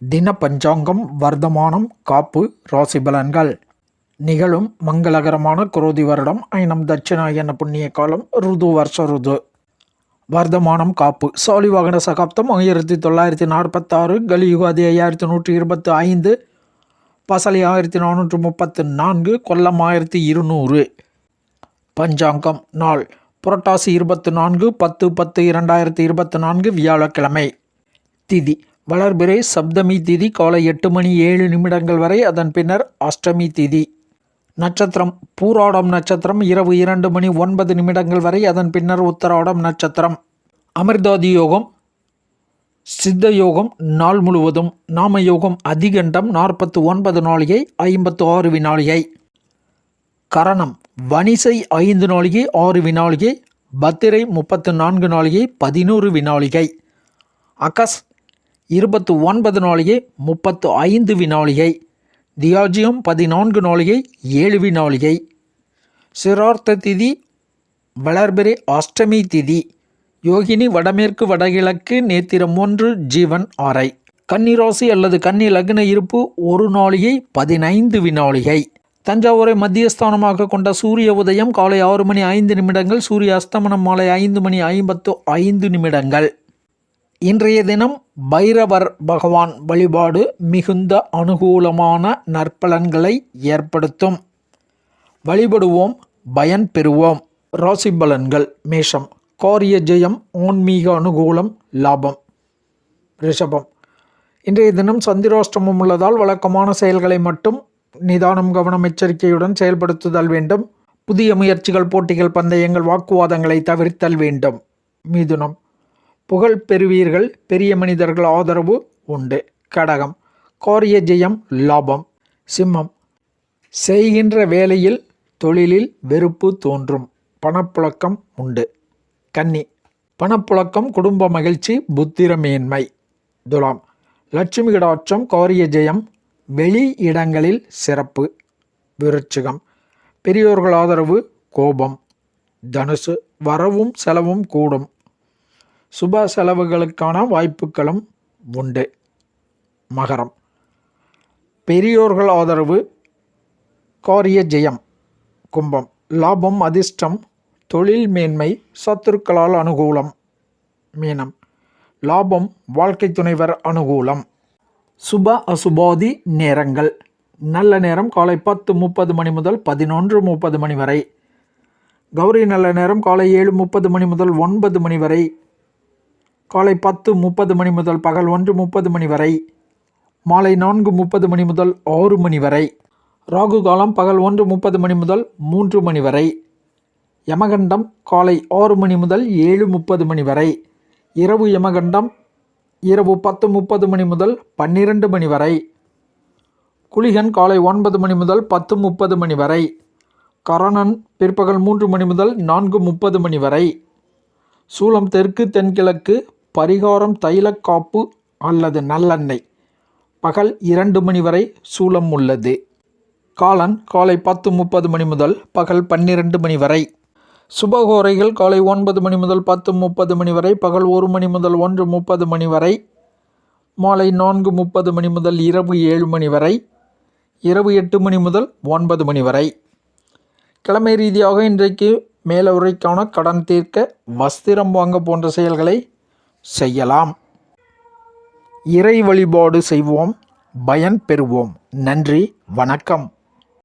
தின பஞ்சாங்கம், வர்த்தமானம், காப்பு, ராசி பலன்கள். நிகழும் மங்களகரமான குரோதி வருடம் ஐனம் தட்சிணாயன புண்ணிய காலம் ருது வருஷ ருது. வர்த்தமானம் காப்பு சாலிவாகன சகாப்தம் 1946, கலியுகாதி 5125, பசலி 1434, கொல்லம் 1200. பஞ்சாங்கம் நாள் புரட்டாசி 24/10/10/2024 வியாழக்கிழமை. திதி வளர்பிறை சப்தமி திதி காலை 8:07 வரை, அதன் பின்னர் அஷ்டமி திதி. நட்சத்திரம் பூராடம் நட்சத்திரம் இரவு 2:09 வரை, அதன் பின்னர் உத்தராடம் நட்சத்திரம். அமிர்தாதி யோகம், சித்த யோகம் நாள் முழுவதும். நாம யோகம் அதிகண்டம் 49 நாளிகை 56 வினாளிகை. கரணம் வனிசை 5 நாளிகை 6 வினாளிகை. பத்திரை 34 நாளிகை 11 வினாளிகை. அகஸ் 29 நாளிகை 35 வினாளிகை. தியாஜியம் 14 நாளிகை 7 வினாளிகை. சிரார்த்த திதி வளர்பிறை அஷ்டமி திதி. யோகினி வடமேற்கு வடகிழக்கு நேத்திரம் 1 ஜீவன் 6. கன்னிராசி அல்லது கன்னி லக்ன இருப்பு 1 நாளிகை 15 வினாளிகை. தஞ்சாவூரை மத்தியஸ்தானமாக கொண்ட சூரிய உதயம் காலை 6:05, சூரிய அஸ்தமனம் மாலை 5:55. இன்றைய தினம் பைரவர் பகவான் வழிபாடு மிகுந்த அனுகூலமான நற்பலன்களை ஏற்படுத்தும். வழிபடுவோம், பயன் பெறுவோம். ராசி பலன்கள். மேஷம் காரிய ஜெயம், ஆன்மீக அனுகூலம், லாபம். ரிஷபம் இன்றைய தினம் சந்திராஷ்டமம் உள்ளதால் வழக்கமான செயல்களை மட்டும் நிதானம், கவனம், எச்சரிக்கையுடன் செயல்படுத்துதல் வேண்டும். புதிய முயற்சிகள், போட்டிகள், பந்தயங்கள், வாக்குவாதங்களை தவிர்த்தல் வேண்டும். மிதுனம் புகழ் பெறுவீர்கள், பெரிய மனிதர்கள் ஆதரவு உண்டு. கடகம் காரிய ஜெயம், லாபம். சிம்மம் செய்கின்ற வேலையில் தொழிலில் வெறுப்பு தோன்றும், பணப்புழக்கம் உண்டு. கன்னி பணப்புழக்கம், குடும்ப மகிழ்ச்சி, புத்திர மேன்மை. துலாம் லட்சுமி கடாட்சம், காரிய ஜெயம், வெளி இடங்களில் சிறப்பு. விருச்சிகம் பெரியோர்கள் ஆதரவு, கோபம். தனுசு வரவும் செலவும் கூடும், சுப செலவுகளுக்கான வாய்ப்புகளும் உண்டு. மகரம் பெரியோர்கள் ஆதரவு, காரிய ஜெயம். கும்பம் லாபம், அதிர்ஷ்டம், தொழில் மேன்மை, சத்துருக்களால் அனுகூலம். மீனம் லாபம், வாழ்க்கை துணைவர் அனுகூலம். சுப அசுபாதி நேரங்கள். நல்ல நேரம் காலை 10:30 முதல் 11:30 வரை. கௌரி நல்ல நேரம் காலை 7:30 முதல் 9 வரை. காலை 10:30 முதல் பகல் 1:30 வரை. மாலை 4:30 முதல் 6 வரை. ராகு காலம் பகல் 1:30 முதல் 3 வரை. யமகண்டம் காலை 6 முதல் 7:30 வரை. இரவு யமகண்டம் இரவு 10:30 முதல் 12 வரை. குளிகன் காலை 9 முதல் 10:30 வரை. கரணன் பிற்பகல் 3 முதல் 4:30 வரை. சூலம் தெற்கு தென்கிழக்கு. பரிகாரம் தைலக்காப்பு அல்லது நல்லெண்ணெய். பகல் 2 வரை சூலம் உள்ளது. காலன் காலை 10:30 முதல் பகல் 12 வரை. சுபகோரைகள் காலை 9 முதல் 10:30 வரை. பகல் 1 முதல் 1:30 வரை. மாலை 4:30 முதல் இரவு 7 வரை. இரவு 8 முதல் 9 வரை. கிழமை ரீதியாக இன்றைக்கு மேலவுரைக்கான கடன் தீர்க்க, வஸ்திரம் வாங்க போன்ற செயல்களை செய்யலாம். இறை வழிபாடு செய்வோம், பயன் பெறுவோம். நன்றி, வணக்கம்.